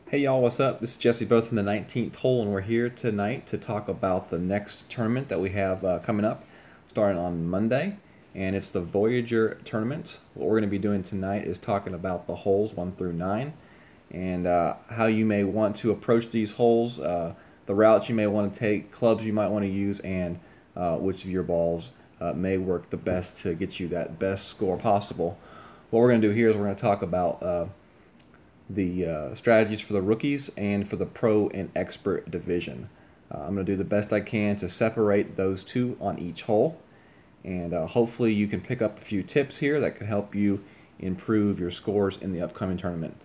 Hey y'all, what's up? This is Jesse both from the 19th hole, and we're here tonight to talk about the next tournament that we have coming up, starting on Monday, and it's the Voyager Tournament. What we're going to be doing tonight is talking about the holes 1 through 9, and how you may want to approach these holes, the routes you may want to take, clubs you might want to use, and which of your balls may work the best to get you that best score possible. What we're going to do here is we're going to talk about the strategies for the rookies and for the pro and expert division. I'm going to do the best I can to separate those two on each hole, and hopefully you can pick up a few tips here that can help you improve your scores in the upcoming tournament.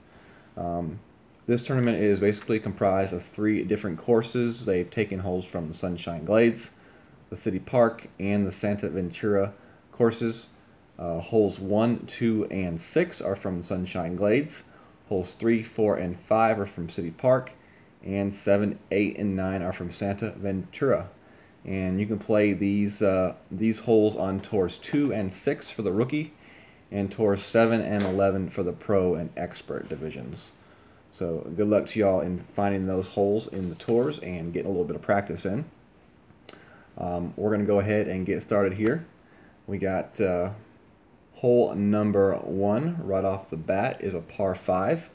This tournament is basically comprised of 3 different courses. They've taken holes from the Sunshine Glades, the City Park, and the Santa Ventura courses. Holes 1, 2, and 6 are from the Sunshine Glades. Holes 3, 4, and 5 are from City Park, and 7, 8, and 9 are from Santa Ventura. And you can play these holes on tours 2 and 6 for the rookie, and tours 7 and 11 for the pro and expert divisions. So good luck to y'all in finding those holes in the tours and getting a little bit of practice in. We're going to go ahead and get started here. We got hole number 1 right off the bat is a par 5,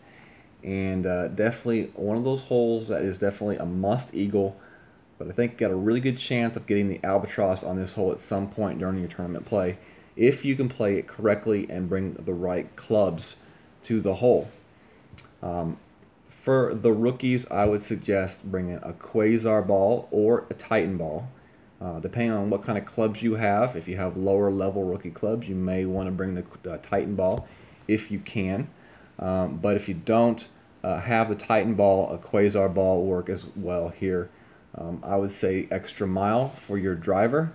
and definitely one of those holes that is definitely a must eagle, but I think got a really good chance of getting the albatross on this hole at some point during your tournament play if you can play it correctly and bring the right clubs to the hole. For the rookies, I would suggest bringing a quasar ball or a titan ball. Depending on what kind of clubs you have, if you have lower level rookie clubs, you may want to bring the Titan ball if you can. But if you don't have the Titan ball, a quasar ball will work as well here. I would say extra mile for your driver,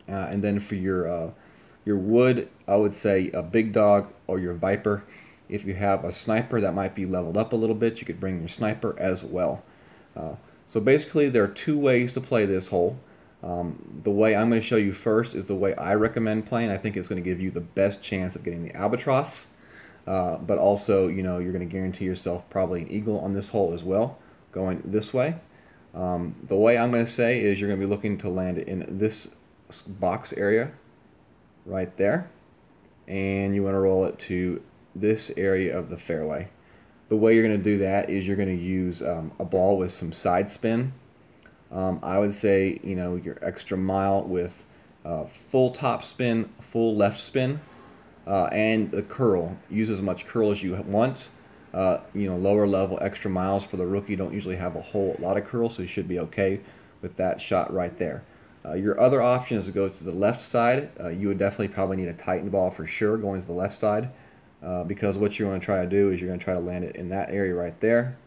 and then for your wood, I would say a big dog or your viper. If you have a sniper that might be leveled up a little bit, you could bring your sniper as well. So basically, there are 2 ways to play this hole. The way I'm going to show you first is the way I recommend playing. I think it's going to give you the best chance of getting the albatross, but also, you know, you're going to guarantee yourself probably an eagle on this hole as well, going this way. The way I'm going to say is you're going to be looking to land it in this box area right there, and you want to roll it to this area of the fairway. The way you're going to do that is you're going to use a ball with some side spin. I would say, you know, your extra mile with full top spin, full left spin, and the curl. Use as much curl as you want. You know, lower level extra miles for the rookie don't usually have a whole lot of curl, so you should be okay with that shot right there. Your other option is to go to the left side. You would definitely probably need a Titan ball for sure going to the left side, because what you want to try to do is you're going to try to land it in that area right there,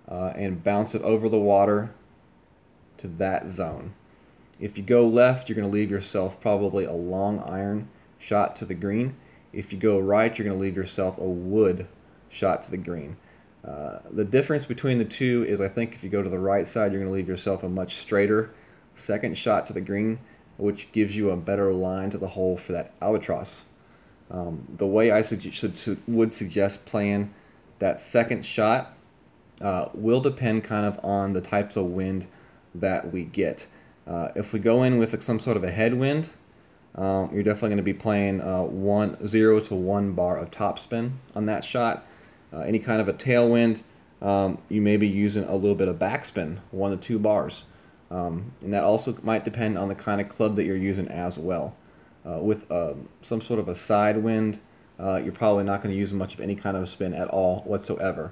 and bounce it over the water to that zone. If you go left, you're going to leave yourself probably a long iron shot to the green. If you go right, you're going to leave yourself a wood shot to the green. The difference between the two is I think if you go to the right side, you're going to leave yourself a much straighter second shot to the green, which gives you a better line to the hole for that albatross. The way I would suggest playing that second shot will depend kind of on the types of wind that we get. If we go in with some sort of a headwind, you're definitely going to be playing 0 to 1 bar of topspin on that shot. Any kind of a tailwind, you may be using a little bit of backspin, 1 to 2 bars. And that also might depend on the kind of club that you're using as well. With some sort of a side wind, you're probably not going to use much of any kind of spin at all whatsoever.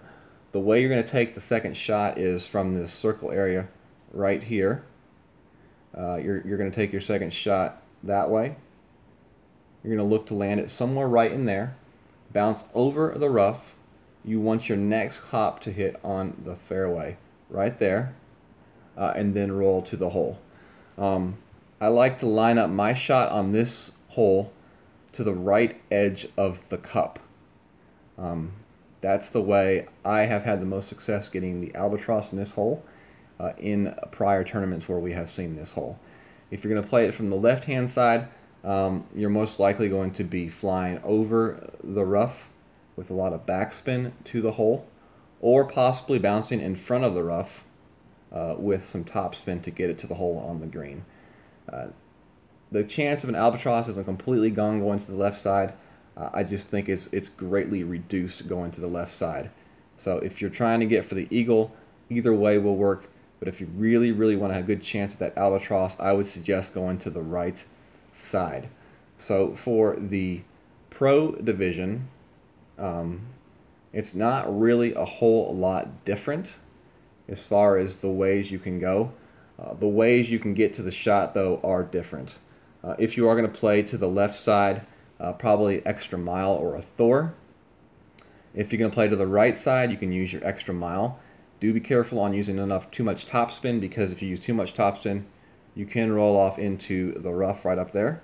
The way you're going to take the second shot is from this circle area right here. You're going to take your second shot that way. You're going to look to land it somewhere right in there, bounce over the rough. You want your next hop to hit on the fairway right there, and then roll to the hole. I like to line up my shot on this hole to the right edge of the cup. That's the way I have had the most success getting the albatross in this hole. In prior tournaments where we have seen this hole. If you're going to play it from the left-hand side, you're most likely going to be flying over the rough with a lot of backspin to the hole, or possibly bouncing in front of the rough with some topspin to get it to the hole on the green. The chance of an albatross isn't completely gone going to the left side. I just think it's greatly reduced going to the left side. So if you're trying to get for the eagle, either way will work. But if you really, really want to have a good chance at that albatross, I would suggest going to the right side. So for the pro division, it's not really a whole lot different as far as the ways you can go. The ways you can get to the shot, though, are different. If you are going to play to the left side, probably extra mile or a Thor. If you're going to play to the right side, you can use your extra mile. Do be careful on using too much topspin, because if you use too much topspin, you can roll off into the rough right up there.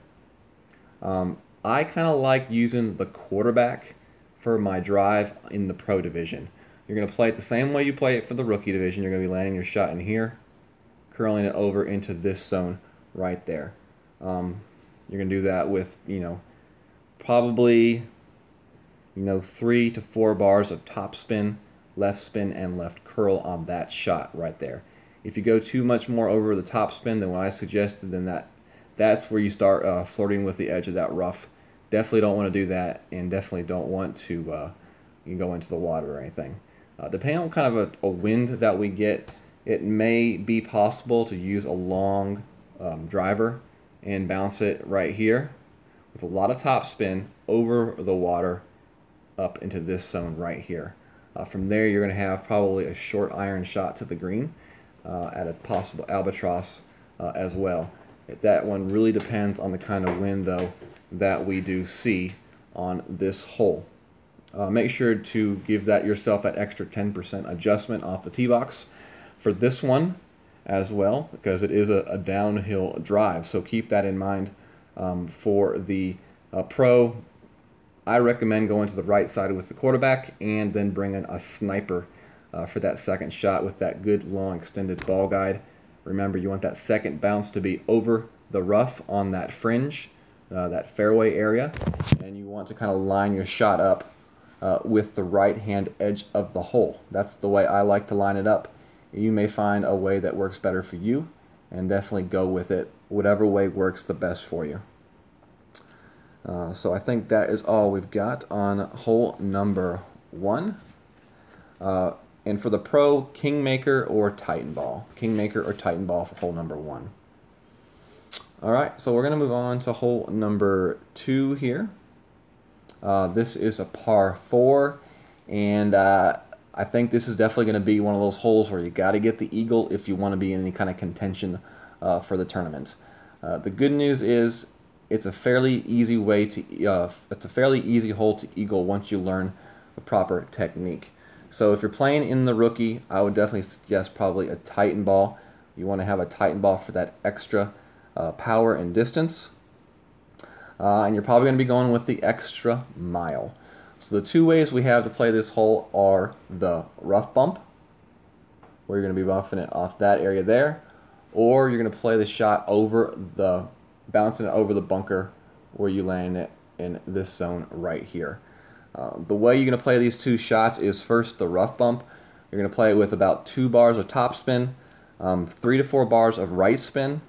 I kind of like using the quarterback for my drive in the pro division. You're going to play it the same way you play it for the rookie division. You're going to be landing your shot in here, curling it over into this zone right there. You're going to do that with, probably, 3 to 4 bars of top spin, left spin, and left curl on that shot right there. If you go too much more over the top spin than what I suggested, then that's where you start flirting with the edge of that rough. Definitely don't want to do that, and definitely don't want to go into the water or anything. Depending on kind of a wind that we get, it may be possible to use a long driver and bounce it right here with a lot of top spin over the water up into this zone right here. From there, you're going to have probably a short iron shot to the green at a possible albatross as well. That one really depends on the kind of wind, though, that we do see on this hole. Make sure to give yourself that extra 10% adjustment off the tee box for this one as well, because it is a downhill drive. So keep that in mind. For the pro, I recommend going to the right side with the quarterback and then bringing a sniper for that second shot with that good long extended ball guide. Remember, you want that second bounce to be over the rough on that fringe, that fairway area, and you want to kind of line your shot up with the right hand edge of the hole. That's the way I like to line it up. You may find a way that works better for you, and definitely go with it, whatever way works the best for you. So I think that is all we've got on hole number 1. And for the pro, Kingmaker or Titan ball. Kingmaker or Titan ball for hole number 1. Alright, so we're going to move on to hole number 2 here. This is a par 4, and I think this is definitely going to be one of those holes where you got to get the eagle if you want to be in any kind of contention for the tournament. The good news is it's a fairly easy way to it's a fairly easy hole to eagle once you learn the proper technique. So if you're playing in the rookie, I would definitely suggest probably a Titan ball. You want to have a Titan ball for that extra power and distance. And you're probably going to be going with the extra mile. So the two ways we have to play this hole are the rough bump, where you're going to be buffing it off that area there, or you're going to play the shot bouncing it over the bunker where you land it in this zone right here. The way you're going to play these two shots is first the rough bump. You're going to play it with about 2 bars of top spin, 3 to 4 bars of right spin,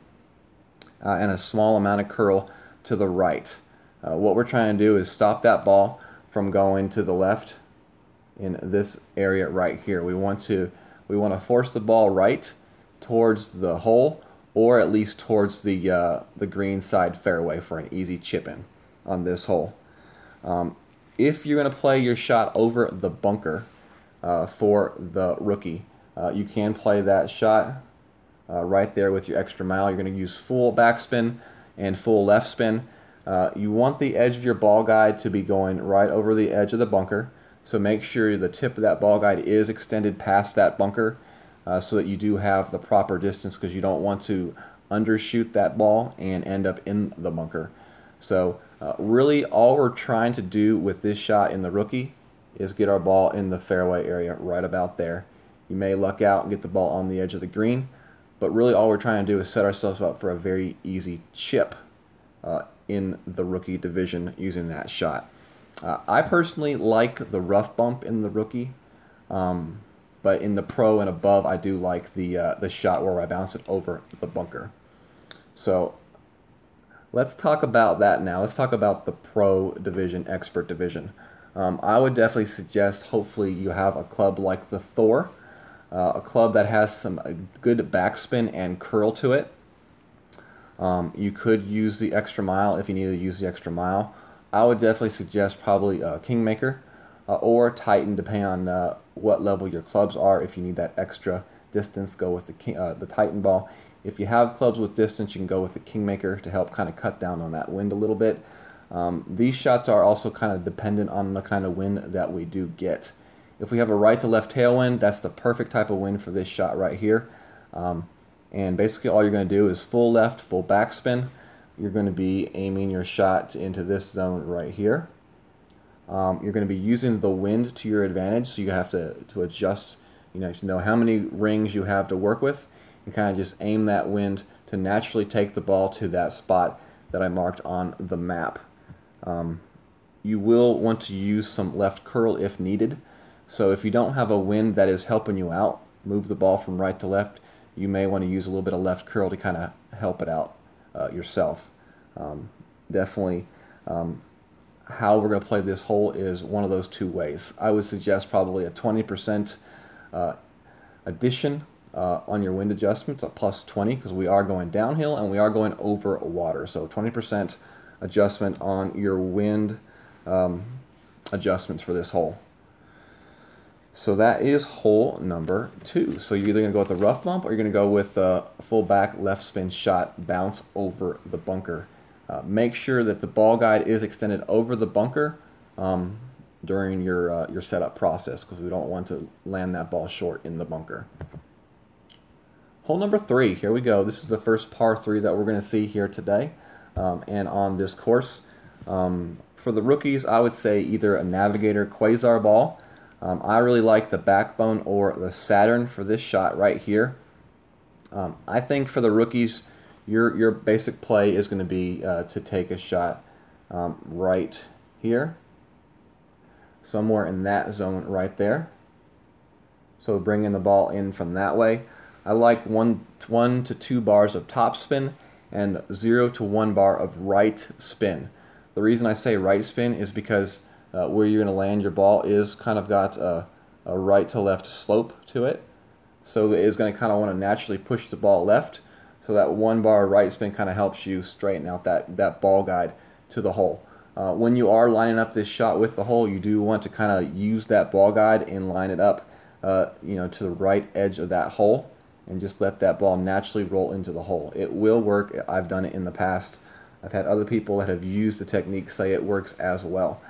and a small amount of curl to the right. What we're trying to do is stop that ball from going to the left in this area right here. We want to force the ball right towards the hole, or at least towards the green side fairway for an easy chip in on this hole. If you're going to play your shot over the bunker for the rookie, you can play that shot right there with your extra mile. You're going to use full backspin and full left spin. You want the edge of your ball guide to be going right over the edge of the bunker, so make sure the tip of that ball guide is extended past that bunker so that you do have the proper distance, because you don't want to undershoot that ball and end up in the bunker. So really all we're trying to do with this shot in the rookie is get our ball in the fairway area right about there. You may luck out and get the ball on the edge of the green, but really all we're trying to do is set ourselves up for a very easy chip in the rookie division using that shot. I personally like the rough bump in the rookie. But in the pro and above, I do like the shot where I bounce it over the bunker. So let's talk about that now. Let's talk about the pro division, expert division. I would definitely suggest, hopefully, you have a club like the Thor, a club that has some good backspin and curl to it. You could use the extra mile if you need to use the extra mile. I would definitely suggest probably Kingmaker or Titan, depending on what level your clubs are. If you need that extra distance, go with the Titan ball. If you have clubs with distance, you can go with the Kingmaker to help kind of cut down on that wind a little bit. These shots are also kind of dependent on the kind of wind that we do get. If we have a right to left tailwind, that's the perfect type of wind for this shot right here. And basically all you're going to do is full left, full backspin. You're going to be aiming your shot into this zone right here. You're going to be using the wind to your advantage, so you have to adjust, to know how many rings you have to work with, and kind of just aim that wind to naturally take the ball to that spot that I marked on the map. You will want to use some left curl if needed. So if you don't have a wind that is helping you out, move the ball from right to left, you may want to use a little bit of left curl to kind of help it out yourself. Definitely how we're going to play this hole is one of those two ways. I would suggest probably a 20% addition on your wind adjustments, a plus 20, because we are going downhill and we are going over water. So 20% adjustment on your wind adjustments for this hole. So that is hole number 2. So you're either going to go with a rough bump or you're going to go with a full back left spin shot, bounce over the bunker. Make sure that the ball guide is extended over the bunker during your setup process, because we don't want to land that ball short in the bunker. Hole number 3, here we go. This is the first par 3 that we're going to see here today and on this course. For the rookies, I would say either a Navigator Quasar ball. I really like the Backbone or the Saturn for this shot right here. I think for the rookies, your basic play is going to be to take a shot right here, somewhere in that zone right there. So bringing the ball in from that way. I like 1 to 2 bars of topspin and 0 to 1 bar of right spin. The reason I say right spin is because where you're going to land your ball is kind of got a right to left slope to it. So it is going to kind of want to naturally push the ball left. So that 1 bar right spin kind of helps you straighten out that ball guide to the hole. When you are lining up this shot with the hole, you do want to kind of use that ball guide and line it up to the right edge of that hole, and just let that ball naturally roll into the hole. It will work. I've done it in the past. I've had other people that have used the technique say it works as well.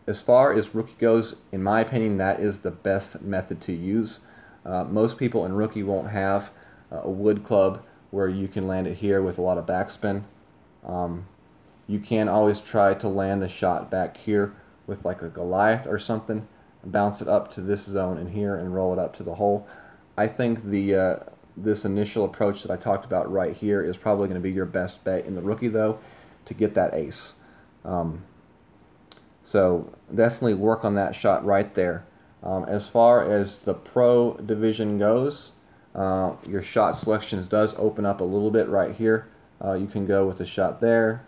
As far as rookie goes, in my opinion, that is the best method to use. Most people in rookie won't have a wood club where you can land it here with a lot of backspin. You can always try to land the shot back here with like a Goliath or something, bounce it up to this zone in here and roll it up to the hole. I think this initial approach that I talked about right here is probably going to be your best bet in the rookie, though, to get that ace. So definitely work on that shot right there. As far as the pro division goes, your shot selections does open up a little bit right here. You can go with the shot there,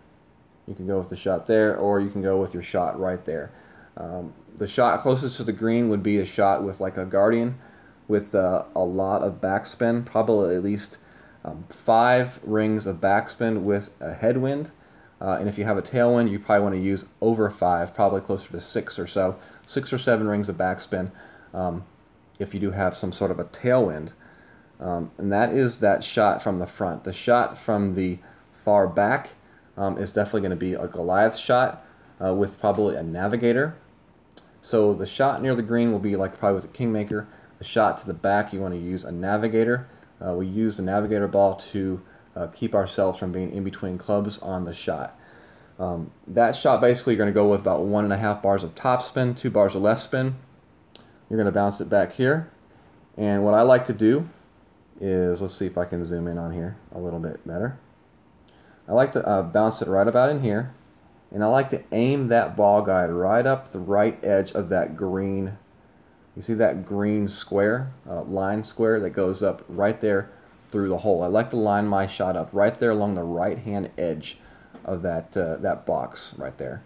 you can go with the shot there, or you can go with your shot right there. The shot closest to the green would be a shot with like a Guardian with a lot of backspin, probably at least 5 rings of backspin with a headwind. And if you have a tailwind, you probably want to use over 5, probably closer to 6 or so, 6 or 7 rings of backspin if you do have some sort of a tailwind. And that is that shot from the front. The shot from the far back is definitely going to be a Goliath shot with probably a Navigator. So the shot near the green will be like probably with a Kingmaker. The shot to the back, you want to use a Navigator. We use the Navigator ball to keep ourselves from being in between clubs on the shot. That shot basically you're going to go with about 1.5 bars of top spin, 2 bars of left spin. You're going to bounce it back here. And what I like to do is, let's see if I can zoom in on here a little bit better. I like to bounce it right about in here. And I like to aim that ball guide right up the right edge of that green You see that green square, line square that goes up right there through the hole. I like to line my shot up right there along the right-hand edge of that box right there.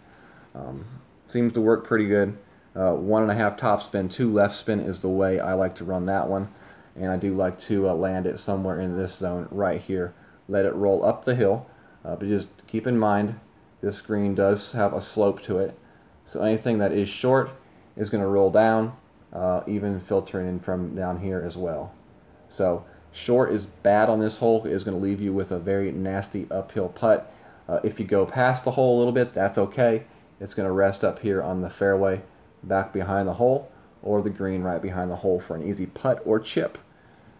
Seems to work pretty good. 1.5 top spin, 2 left spin is the way I like to run that one. And I do like to land it somewhere in this zone right here. Let it roll up the hill, but just keep in mind this green does have a slope to it. So anything that is short is going to roll down, even filtering in from down here as well. So short is bad on this hole. It is going to leave you with a very nasty uphill putt. If you go past the hole a little bit, that's okay. It's going to rest up here on the fairway back behind the hole, or the green right behind the hole for an easy putt or chip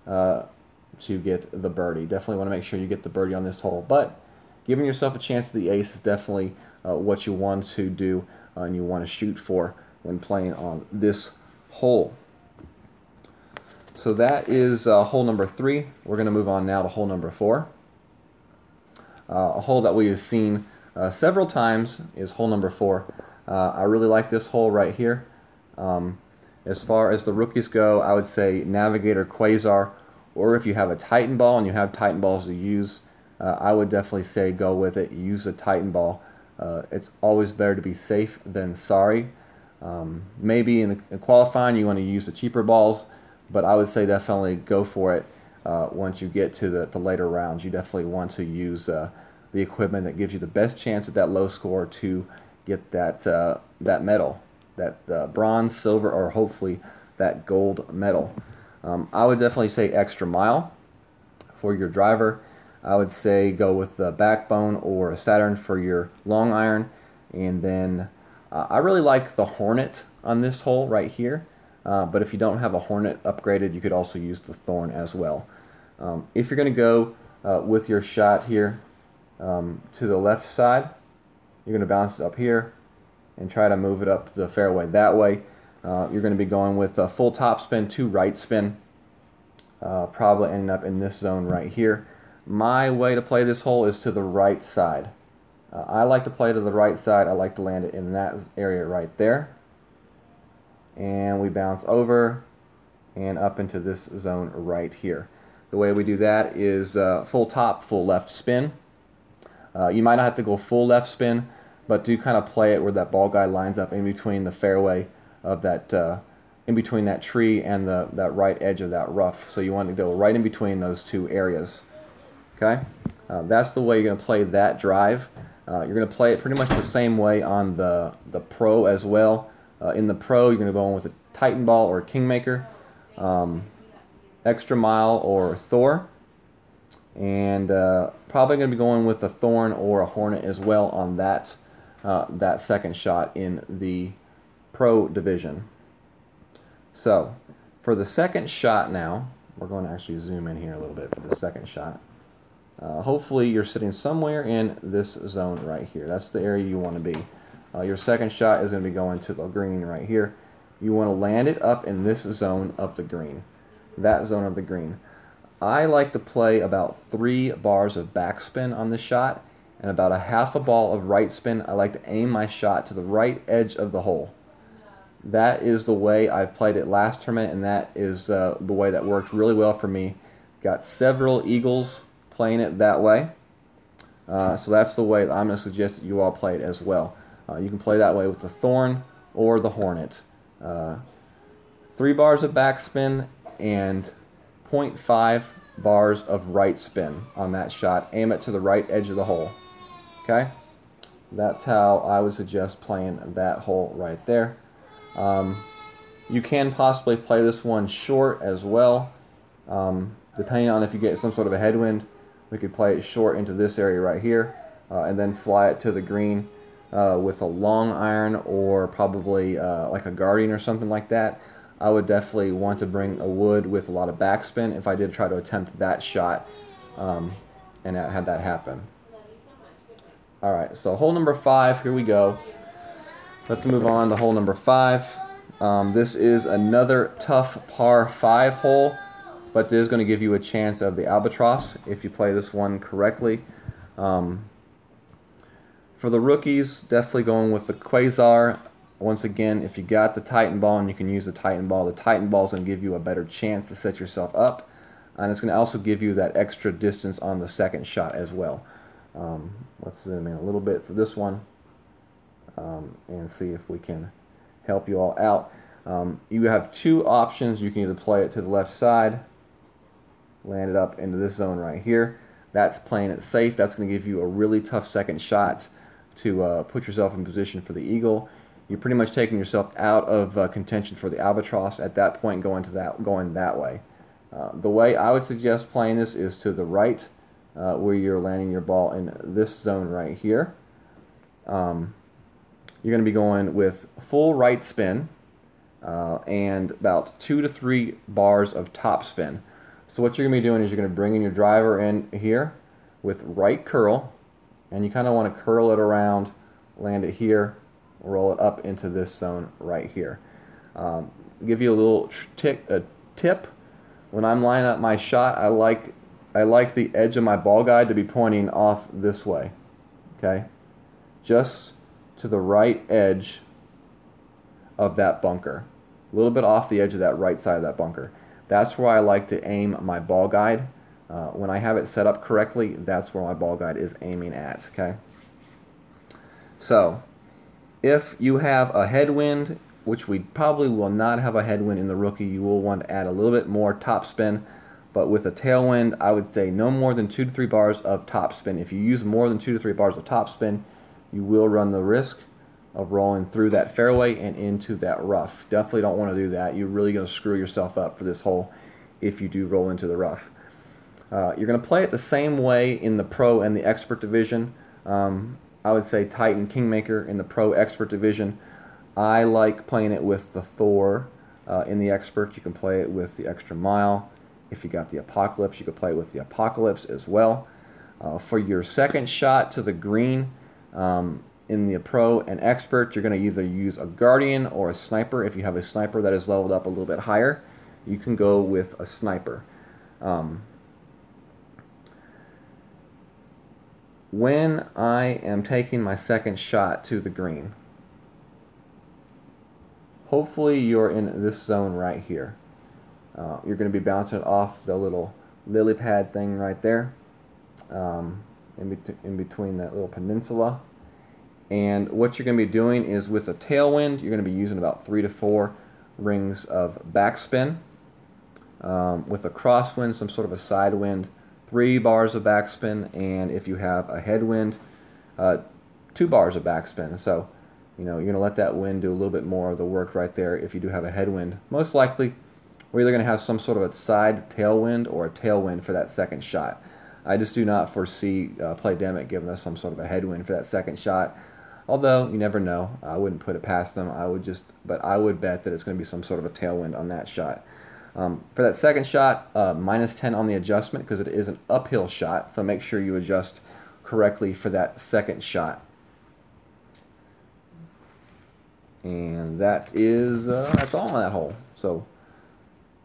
to get the birdie. Definitely want to make sure you get the birdie on this hole, but giving yourself a chance at the ace is definitely what you want to do and you want to shoot for when playing on this hole. So that is hole number 3. We're going to move on now to hole number 4. A hole that we have seen several times is hole number 4. I really like this hole right here. As far as the rookies go, I would say Navigator, Quasar, or if you have a Titan ball and you have Titan balls to use, I would definitely say go with it. Use a Titan ball. It's always better to be safe than sorry. Maybe in qualifying you want to use the cheaper balls, but I would say definitely go for it once you get to the later rounds. You definitely want to use the equipment that gives you the best chance at that low score to get that medal, that bronze, silver, or hopefully that gold medal. I would definitely say extra mile for your driver. I would say go with the Backbone or a Saturn for your long iron, and then I really like the Hornet on this hole right here. But if you don't have a Hornet upgraded, you could also use the Thorn as well. If you're going to go with your shot here to the left side, you're going to bounce it up here and try to move it up the fairway that way. You're going to be going with a full top spin, 2 right spin, probably ending up in this zone right here. My way to play this hole is to the right side. I like to play to the right side. I like to land it in that area right there. And we bounce over and up into this zone right here. The way we do that is full top, full left spin. You might not have to go full left spin, but do kind of play it where that ball guy lines up in between the fairway of that, in between that tree and that right edge of that rough. So you want to go right in between those 2 areas. Okay, that's the way you're going to play that drive. You're going to play it pretty much the same way on the Pro as well. In the Pro, you're going to go in with a Titan ball or a Kingmaker, Extra Mile or Thor, and probably going to be going with a Thorn or a Hornet as well on that second shot in the Pro division. So for the second shot now, we're going to actually zoom in here a little bit for the second shot. Hopefully you're sitting somewhere in this zone right here. That's the area you want to be. Your second shot is going to be going to the green right here. You want to land it up in this zone of the green. That zone of the green. I like to play about 3 bars of backspin on this shot and about a half a ball of right spin. I like to aim my shot to the right edge of the hole. That is the way I played it last tournament, and that is the way that worked really well for me. Got several eagles playing it that way. So that's the way that I'm going to suggest that you all play it as well. You can play that way with the Thorn or the Hornet. 3 bars of backspin and 0.5 bars of right spin on that shot. Aim it to the right edge of the hole. Okay? That's how I would suggest playing that hole right there. You can possibly play this one short as well. Depending on if you get some sort of a headwind, we could play it short into this area right here and then fly it to the green with a long iron or probably like a Guardian or something like that. I would definitely want to bring a wood with a lot of backspin if I did try to attempt that shot and had that happen. Alright, so hole number 5, here we go. Let's move on to hole number 5. This is another tough par 5 hole, but it is going to give you a chance of the albatross if you play this one correctly. For the rookies, definitely going with the Quasar Once again, if you got the Titan ball and you can use the Titan ball is going to give you a better chance to set yourself up, and it's going to also give you that extra distance on the second shot as well. Let's zoom in a little bit for this one and see if we can help you all out. You have two options. You can either play it to the left side, land it up into this zone right here. That's playing it safe. That's going to give you a really tough second shot to put yourself in position for the eagle. You're pretty much taking yourself out of contention for the albatross at that point, going that way. The way I would suggest playing this is to the right, where you're landing your ball in this zone right here. You're going to be going with full right spin and about 2 to 3 bars of top spin. So what you're going to be doing is you're going to bring in your driver in here with right curl, and you kind of want to curl it around, land it here, roll it up into this zone right here. Give you a little tip. When I'm lining up my shot, I like the edge of my ball guide to be pointing off this way. Okay, just to the right edge of that bunker, a little bit off the edge of that right side of that bunker. That's where I like to aim my ball guide. When I have it set up correctly, that's where my ball guide is aiming at. Okay. So, if you have a headwind, which we probably will not have a headwind in the rookie, you will want to add a little bit more top spin. But with a tailwind, I would say no more than 2 to 3 bars of top spin. If you use more than 2 to 3 bars of top spin, you will run the risk of rolling through that fairway and into that rough. Definitely don't want to do that. You're really going to screw yourself up for this hole if you do roll into the rough. You're going to play it the same way in the Pro and the Expert division. I would say Titan Kingmaker in the Pro Expert division. I like playing it with the Thor in the Expert. You can play it with the Extra Mile. If you got the Apocalypse, you could play it with the Apocalypse as well. For your second shot to the green, in the Pro and Expert, you're going to either use a Guardian or a Sniper. If you have a Sniper that is leveled up a little bit higher, you can go with a Sniper. When I am taking my second shot to the green, hopefully you're in this zone right here. You're going to be bouncing it off the little lily pad thing right there, in between that little peninsula. And what you're going to be doing is with a tailwind, you're going to be using about 3 to 4 rings of backspin. With a crosswind, some sort of a side wind, 3 bars of backspin, and if you have a headwind, 2 bars of backspin. So, you're going to let that wind do a little bit more of the work right there if you do have a headwind. Most likely, we're either going to have some sort of a side tailwind or a tailwind for that second shot. I just do not foresee Playdemic giving us some sort of a headwind for that second shot. Although, you never know. I wouldn't put it past them. But I would bet that it's going to be some sort of a tailwind on that shot. For that second shot, -10 on the adjustment because it is an uphill shot. So make sure you adjust correctly for that second shot. And that's all on that hole. So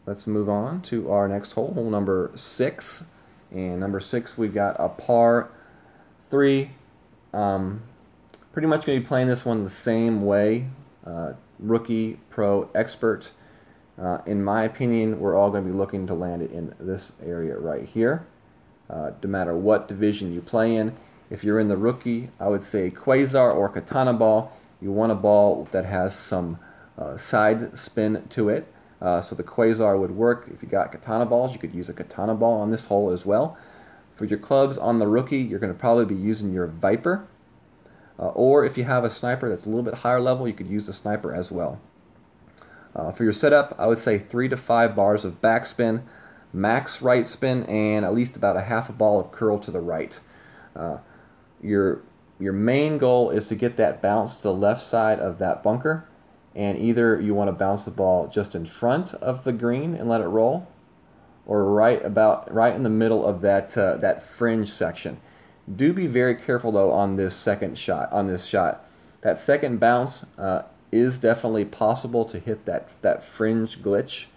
let's move on to our next hole, hole number 6. And number 6, we've got a par 3. Pretty much going to be playing this one the same way, rookie, pro, expert. In my opinion, we're all going to be looking to land it in this area right here. No matter what division you play in. If you're in the rookie, I would say Quasar or Katana ball. You want a ball that has some side spin to it. So the Quasar would work. If you got Katana balls, you could use a Katana ball on this hole as well. For your clubs on the rookie, you're going to probably be using your Viper. Or if you have a Sniper that's a little bit higher level, you could use the Sniper as well. For your setup, I would say 3 to 5 bars of backspin, max right spin, and at least about a half a ball of curl to the right. Your main goal is to get that bounce to the left side of that bunker, and either you want to bounce the ball just in front of the green and let it roll, or right in the middle of that fringe section. Do be very careful though on this second shot. That second bounce is definitely possible to hit that fringe glitch,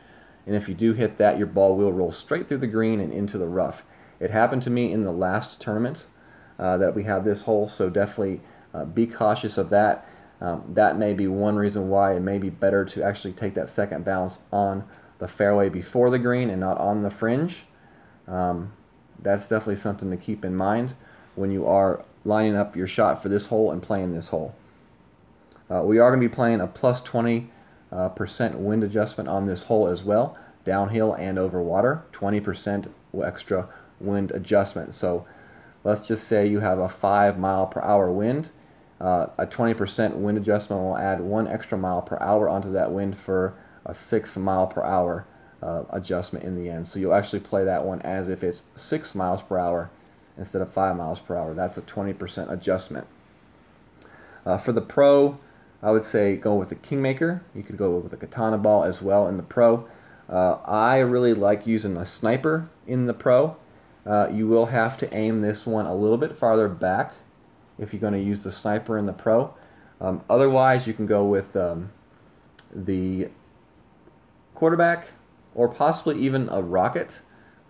and if you do hit that, your ball will roll straight through the green and into the rough. It happened to me in the last tournament that we had this hole, so definitely be cautious of that. That may be one reason why it may be better to actually take that second bounce on the fairway before the green and not on the fringe. That's definitely something to keep in mind when you are lining up your shot for this hole and playing this hole. We are going to be playing a plus 20% wind adjustment on this hole as well, downhill and over water, 20% extra wind adjustment. So let's just say you have a 5 mile per hour wind. A 20% wind adjustment will add 1 extra mile per hour onto that wind for a 6 mile per hour adjustment in the end. So you'll actually play that one as if it's 6 miles per hour instead of 5 miles per hour. That's a 20% adjustment. For the pro, I would say go with the Kingmaker. You could go with a katana ball as well in the pro. I really like using a sniper in the pro. You will have to aim this one a little bit farther back if you're going to use the sniper in the pro. Otherwise, you can go with the quarterback or possibly even a rocket.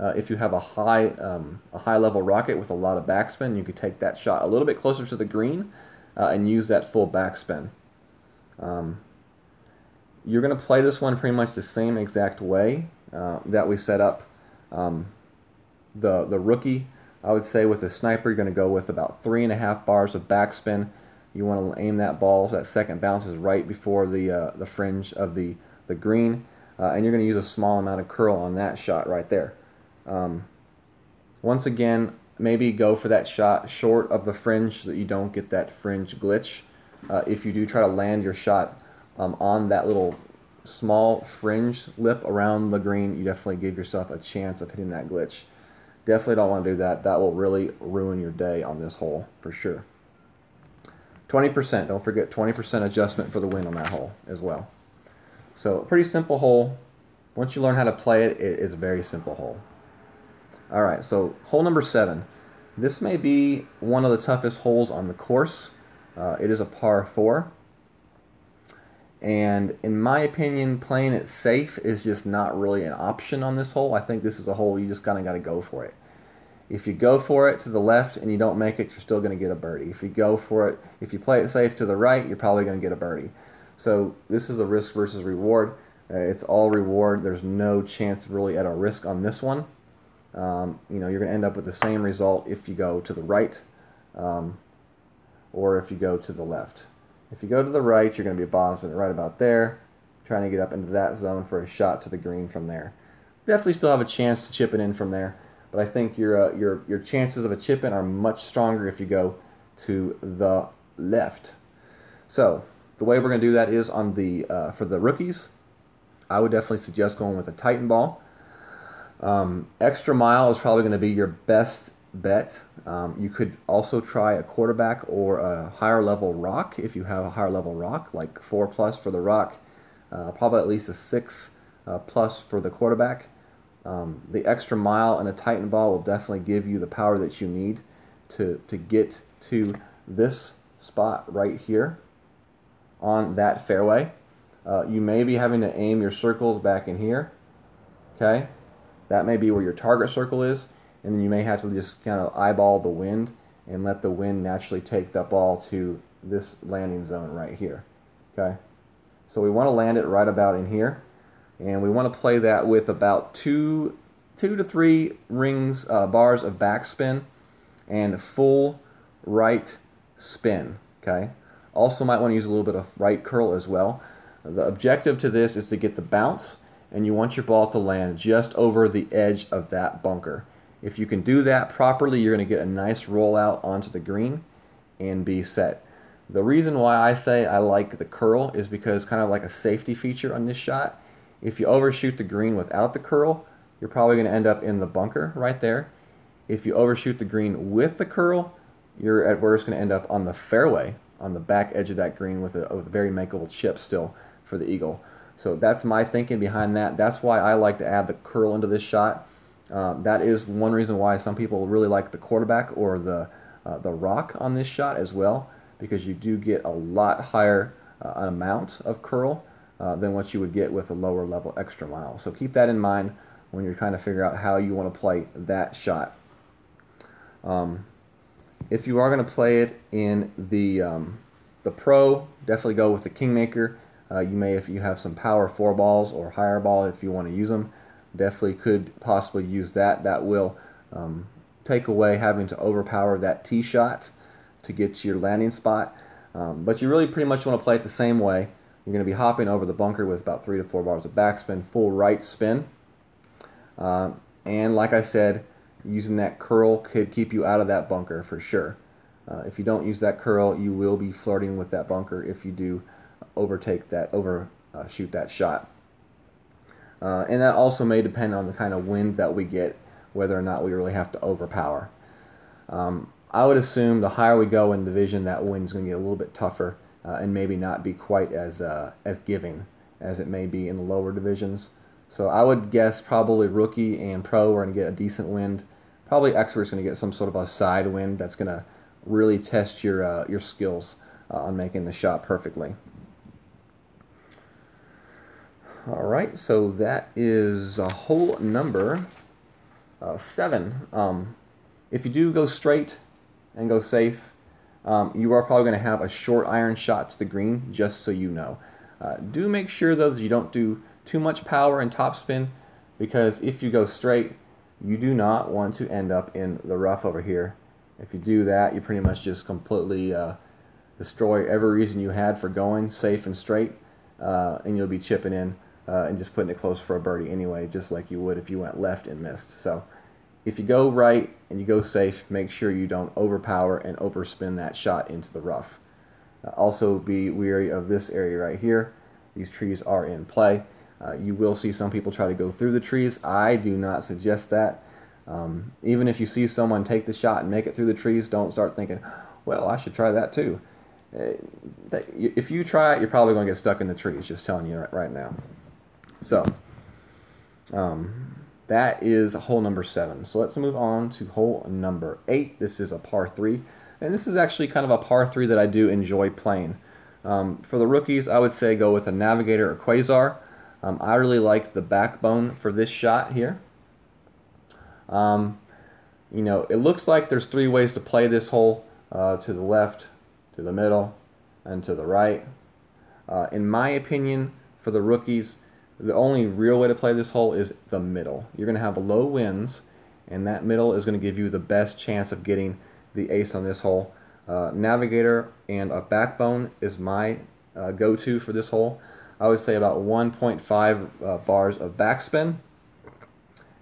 If you have a high level rocket with a lot of backspin, you could take that shot a little bit closer to the green and use that full backspin. You're going to play this one pretty much the same exact way that we set up the rookie. I would say with the sniper, you're going to go with about 3.5 bars of backspin. You want to aim that ball so that second bounce is right before the fringe of the green, and you're going to use a small amount of curl on that shot right there. Once again, maybe go for that shot short of the fringe so that you don't get that fringe glitch. If you do try to land your shot on that little small fringe lip around the green, you definitely give yourself a chance of hitting that glitch. Definitely don't want to do that. That will really ruin your day on this hole for sure. 20%, don't forget 20% adjustment for the wind on that hole as well. So pretty simple hole. Once you learn how to play it, it is a very simple hole. All right, so hole number 7. This may be one of the toughest holes on the course. It is a par 4. And in my opinion, playing it safe is just not really an option on this hole. I think this is a hole you just kind of got to go for it. If you go for it to the left and you don't make it, you're still going to get a birdie. If you go for it, if you play it safe to the right, you're probably going to get a birdie. So this is a risk versus reward. It's all reward. There's no chance really at a risk on this one. You're going to end up with the same result if you go to the right or if you go to the left. If you go to the right, you're going to be bottoming right about there, trying to get up into that zone for a shot to the green from there. Definitely still have a chance to chip it in from there, but I think your chances of a chip in are much stronger if you go to the left. So the way we're going to do that is on the for the rookies, I would definitely suggest going with a Titan ball. Extra mile is probably going to be your best bet. You could also try a quarterback or a higher level rock if you have a higher level rock, like 4+ for the rock, probably at least a 6+ for the quarterback. The extra mile and a Titan ball will definitely give you the power that you need to get to this spot right here on that fairway. You may be having to aim your circles back in here. Okay, that may be where your target circle is. And then you may have to just kind of eyeball the wind and let the wind naturally take that ball to this landing zone right here. Okay, so we want to land it right about in here, and we want to play that with about 2 to 3 rings, bars of backspin and full right spin. Okay, also might want to use a little bit of right curl as well. The objective to this is to get the bounce, and you want your ball to land just over the edge of that bunker. If you can do that properly, you're going to get a nice rollout onto the green and be set. The reason why I say I like the curl is because kind of like a safety feature on this shot. If you overshoot the green without the curl, you're probably going to end up in the bunker right there. If you overshoot the green with the curl, you're at where it's going to end up on the fairway, on the back edge of that green with a very makeable chip still for the eagle. So that's my thinking behind that. That's why I like to add the curl into this shot. That is one reason why some people really like the quarterback or the rock on this shot as well, because you do get a lot higher amount of curl than what you would get with a lower level extra mile. So keep that in mind when you're trying to figure out how you want to play that shot. If you are going to play it in the The pro, definitely go with the Kingmaker. You may, if you have some power 4 balls or higher ball, if you want to use them, definitely could possibly use that. That will take away having to overpower that tee shot to get to your landing spot. But you really pretty much want to play it the same way. You're going to be hopping over the bunker with about 3 to 4 bars of backspin, full right spin. And like I said, using that curl could keep you out of that bunker for sure. If you don't use that curl, you will be flirting with that bunker if you do overshoot that shot. And that also may depend on the kind of wind that we get, whether or not we really have to overpower. I would assume the higher we go in division, that wind is going to get a little bit tougher and maybe not be quite as giving as it may be in the lower divisions. So I would guess probably rookie and pro are going to get a decent wind. Probably expert's going to get some sort of a side wind that's going to really test your skills on making the shot perfectly. All right, so that is hole number 7. If you do go straight and go safe, you are probably going to have a short iron shot to the green, just so you know. Do make sure though that you don't do too much power and topspin, because if you go straight, you do not want to end up in the rough over here. If you do that, you pretty much just completely destroy every reason you had for going safe and straight, and you'll be chipping in and just putting it close for a birdie anyway, just like you would if you went left and missed. So if you go right and you go safe, make sure you don't overpower and overspin that shot into the rough. Also be wary of this area right here. These trees are in play. You will see some people try to go through the trees. I do not suggest that. Even if you see someone take the shot and make it through the trees, don't start thinking, well, I should try that too. If you try it, you're probably going to get stuck in the trees, just telling you right now. So that is hole number 7. So let's move on to hole number 8. This is a par 3, and this is actually kind of a par 3 that I do enjoy playing. For the rookies, I would say go with a Navigator or Quasar. I really like the backbone for this shot here. You know, it looks like there's 3 ways to play this hole, to the left, to the middle, and to the right. In my opinion, for the rookies, the only real way to play this hole is the middle. You're going to have low winds, and that middle is going to give you the best chance of getting the ace on this hole. Navigator and a backbone is my go-to for this hole. I would say about 1.5 bars of backspin,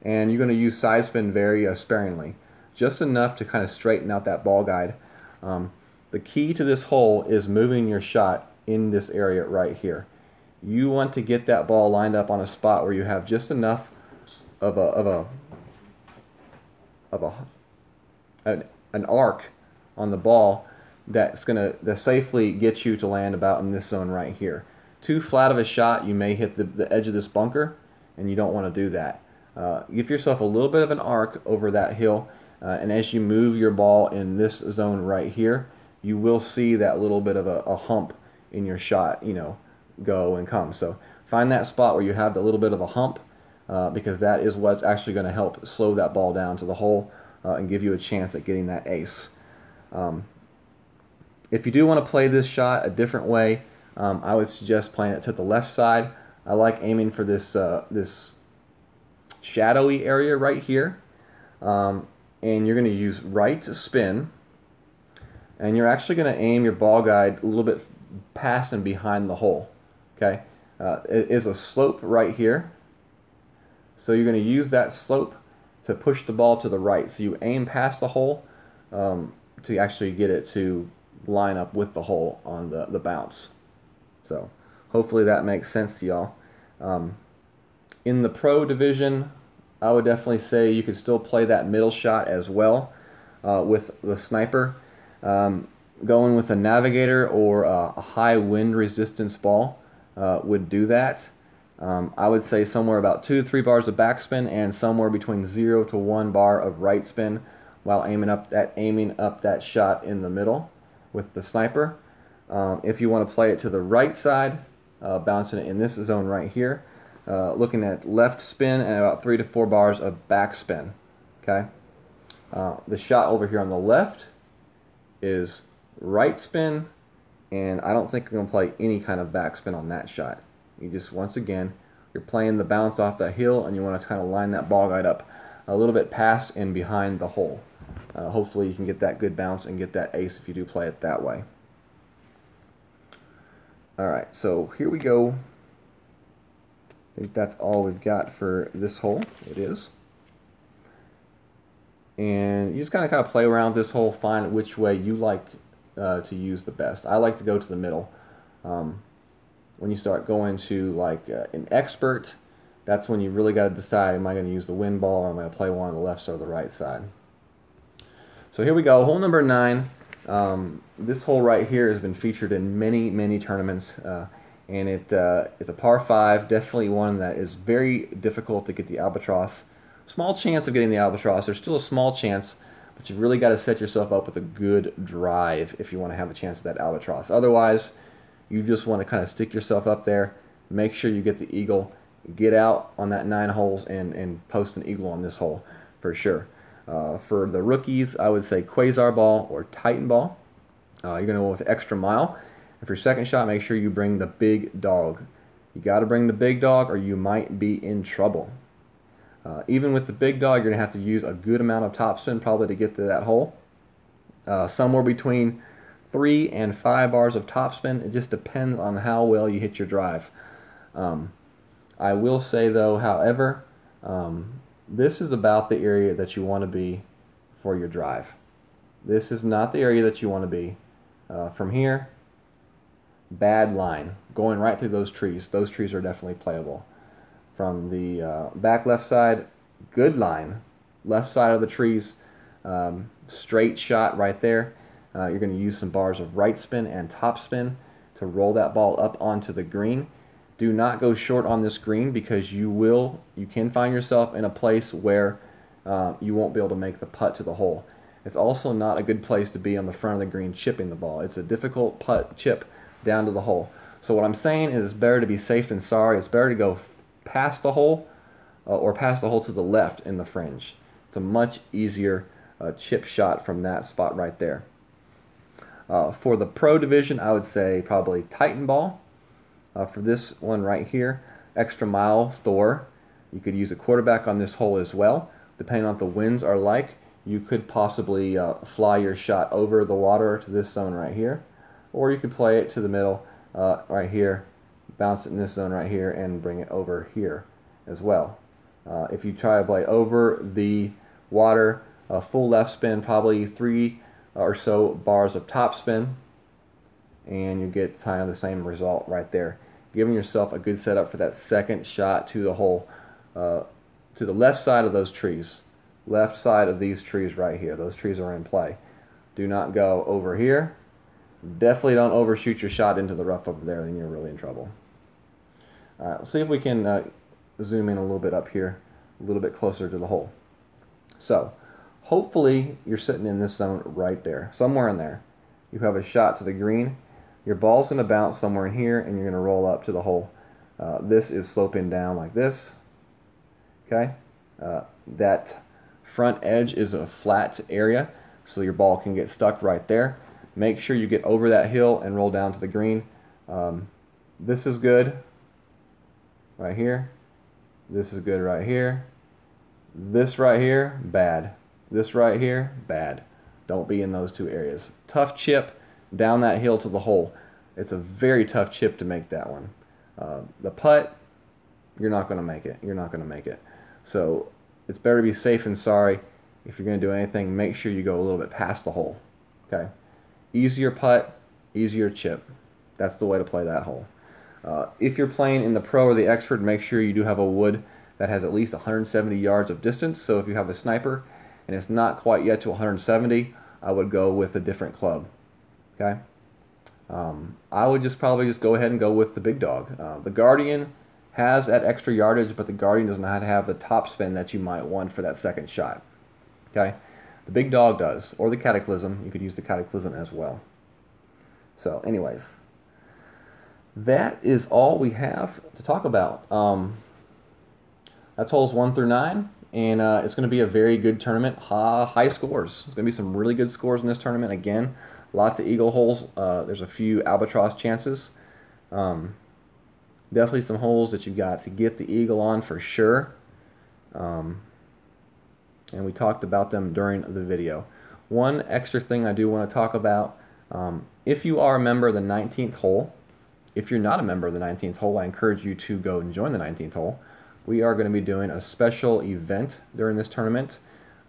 and you're going to use side spin very sparingly, just enough to kind of straighten out that ball guide. The key to this hole is moving your shot in this area right here. You want to get that ball lined up on a spot where you have just enough of an arc on the ball that's going to safely get you to land about in this zone right here. Too flat of a shot, you may hit the edge of this bunker, and you don't want to do that. Give yourself a little bit of an arc over that hill, and as you move your ball in this zone right here, you will see that little bit of a hump in your shot, you know, go and come. So find that spot where you have the little bit of a hump, because that is what's actually going to help slow that ball down to the hole and give you a chance at getting that ace. If you do want to play this shot a different way, I would suggest playing it to the left side. I like aiming for this this shadowy area right here, and you're going to use right to spin, and you're actually going to aim your ball guide a little bit past and behind the hole. Okay, it is a slope right here, so you're going to use that slope to push the ball to the right. So you aim past the hole to actually get it to line up with the hole on the bounce. So hopefully that makes sense to y'all. In the pro division, I would definitely say you could still play that middle shot as well with the sniper. Going with a Navigator or a high wind resistance ball would do that. I would say somewhere about 2 to 3 bars of backspin and somewhere between 0 to 1 bar of right spin while aiming up that shot in the middle with the sniper. If you want to play it to the right side, bouncing it in this zone right here, looking at left spin and about 3 to 4 bars of backspin. Okay, the shot over here on the left is right spin and I don't think you're going to play any kind of backspin on that shot. You just, once again, you're playing the bounce off the hill, and you want to kind of line that ball guide up a little bit past and behind the hole. Hopefully you can get that good bounce and get that ace if you do play it that way. Alright, so here we go. I think that's all we've got for this hole. It is. And you just kind of play around with this hole, find which way you like to use the best. I like to go to the middle. When you start going to like an expert, that's when you really got to decide, am I going to use the wind ball or am I going to play one on the left side or the right side? So here we go, hole number 9. This hole right here has been featured in many, many tournaments, and it's a par 5, definitely one that is very difficult to get the albatross. Small chance of getting the albatross. There's still a small chance, but you've really got to set yourself up with a good drive if you want to have a chance at that albatross. Otherwise, you just want to kind of stick yourself up there, make sure you get the eagle, get out on that 9 holes, and post an eagle on this hole for sure. For the rookies, I would say quasar ball or titan ball. You're going to go with extra mile. And for your second shot, make sure you bring the big dog. You got to bring the big dog or you might be in trouble. Even with the big dog, you're going to have to use a good amount of topspin probably to get to that hole. Somewhere between 3 and 5 bars of topspin. It just depends on how well you hit your drive. I will say though, however, this is about the area that you want to be for your drive. This is not the area that you want to be. From here, bad line. Going right through those trees. Those trees are definitely playable. From the back left side, good line. Left side of the trees, straight shot right there. You're going to use some bars of right spin and top spin to roll that ball up onto the green. Do not go short on this green because you can find yourself in a place where you won't be able to make the putt to the hole. It's also not a good place to be on the front of the green chipping the ball. It's a difficult putt chip down to the hole. So what I'm saying is it's better to be safe than sorry. It's better to go past the hole or past the hole to the left in the fringe. It's a much easier chip shot from that spot right there. For the pro division, I would say probably titan ball. For this one right here, extra mile Thor. You could use a quarterback on this hole as well. Depending on what the winds are like, you could possibly fly your shot over the water to this zone right here, or you could play it to the middle right here, bounce it in this zone right here, and bring it over here as well. If you try to play over the water, full left spin, probably 3 or so bars of top spin, and you get kind of the same result right there. Giving yourself a good setup for that second shot to the hole, to the left side of those trees. Left side of these trees right here. Those trees are in play. Do not go over here. Definitely don't overshoot your shot into the rough over there, then you're really in trouble. Alright, let's see if we can zoom in a little bit up here, a little bit closer to the hole. So, hopefully you're sitting in this zone right there, somewhere in there. You have a shot to the green. Your ball's going to bounce somewhere in here, and you're going to roll up to the hole. This is sloping down like this. Okay, that front edge is a flat area, so your ball can get stuck right there. Make sure you get over that hill and roll down to the green. This is good right here. This is good right here. This right here, bad. This right here, bad. Don't be in those two areas. Tough chip down that hill to the hole. It's a very tough chip to make that one. The putt, you're not going to make it. You're not going to make it. So it's better to be safe than sorry. If you're going to do anything, make sure you go a little bit past the hole. Okay, easier putt, easier chip. That's the way to play that hole. If you're playing in the pro or the expert, make sure you do have a wood that has at least 170 yards of distance. So if you have a sniper and it's not quite yet to 170, I would go with a different club. Okay, I would probably go ahead and go with the big dog. The Guardian has that extra yardage, but the Guardian does not have the top spin that you might want for that second shot. Okay, the big dog does, or the Cataclysm. You could use the Cataclysm as well. So, anyways, that is all we have to talk about. That's holes 1 through 9. And it's going to be a very good tournament. High scores. There's going to be some really good scores in this tournament. Again, Lots of eagle holes. There's a few albatross chances. Definitely some holes that you've got to get the eagle on for sure. And we talked about them during the video. One extra thing I do want to talk about, if you are a member of the 19th hole, if you're not a member of the 19th hole, I encourage you to go and join the 19th hole. We are going to be doing a special event during this tournament.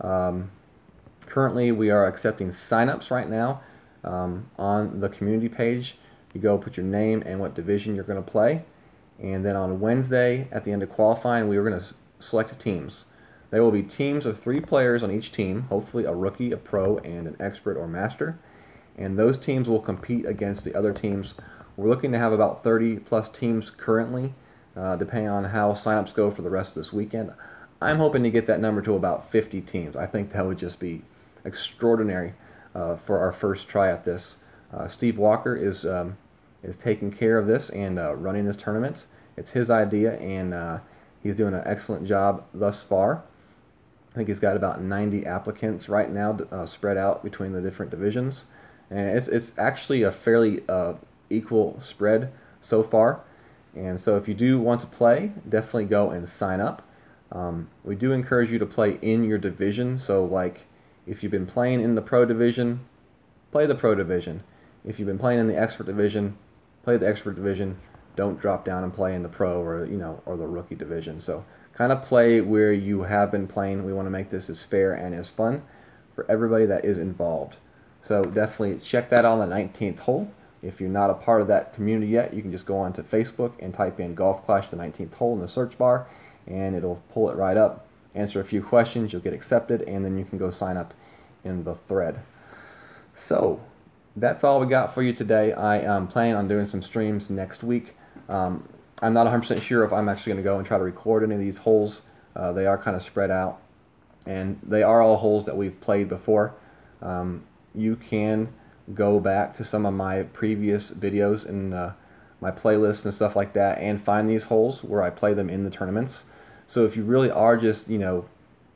Currently, we are accepting signups right now on the community page. You go put your name and what division you're going to play. And then on Wednesday, at the end of qualifying, we are going to select teams. There will be teams of 3 players on each team, hopefully a rookie, a pro, and an expert or master. And those teams will compete against the other teams. We're looking to have about 30 plus teams currently, depending on how signups go for the rest of this weekend. I'm hoping to get that number to about 50 teams. I think that would just be extraordinary for our first try at this. Steve Walker is taking care of this and running this tournament. It's his idea, and he's doing an excellent job thus far. I think he's got about 90 applicants right now spread out between the different divisions. And it's actually a fairly equal spread so far. And so if you do want to play, definitely go and sign up. We do encourage you to play in your division. So like if you've been playing in the pro division, play the pro division. If you've been playing in the expert division, play the expert division. Don't drop down and play in the pro or or the rookie division. So kind of play where you have been playing. We want to make this as fair and as fun for everybody that is involved. So definitely check that on the 19th hole. If you're not a part of that community yet, you can just go on to Facebook and type in Golf Clash the 19th hole in the search bar, and it'll pull it right up. Answer a few questions, you'll get accepted, and then you can go sign up in the thread. So that's all we got for you today. I am planning on doing some streams next week. I'm not 100% sure if I'm actually going to go and try to record any of these holes. They are kind of spread out, and they are all holes that we've played before. You can go back to some of my previous videos in my playlists and stuff like that and find these holes where I play them in the tournaments. So if you really are just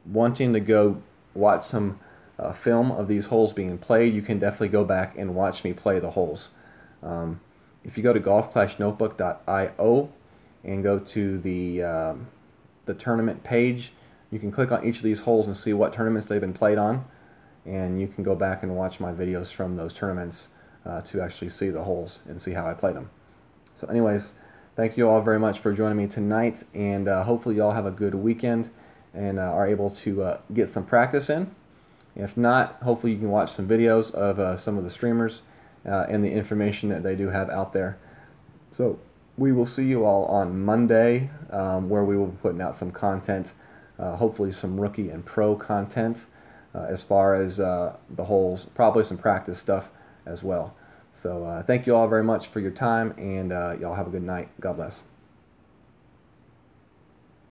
wanting to go watch some film of these holes being played, you can definitely go back and watch me play the holes. If you go to golfclashnotebook.io and go to the tournament page, you can click on each of these holes and see what tournaments they've been played on, and you can go back and watch my videos from those tournaments to actually see the holes and see how I played them. So anyways, thank you all very much for joining me tonight, and hopefully you all have a good weekend and are able to get some practice in. If not, hopefully you can watch some videos of some of the streamers and the information that they do have out there. So we will see you all on Monday, where we will be putting out some content, hopefully some rookie and pro content, as far as the holes, probably some practice stuff as well. So thank you all very much for your time, and y'all have a good night. God bless.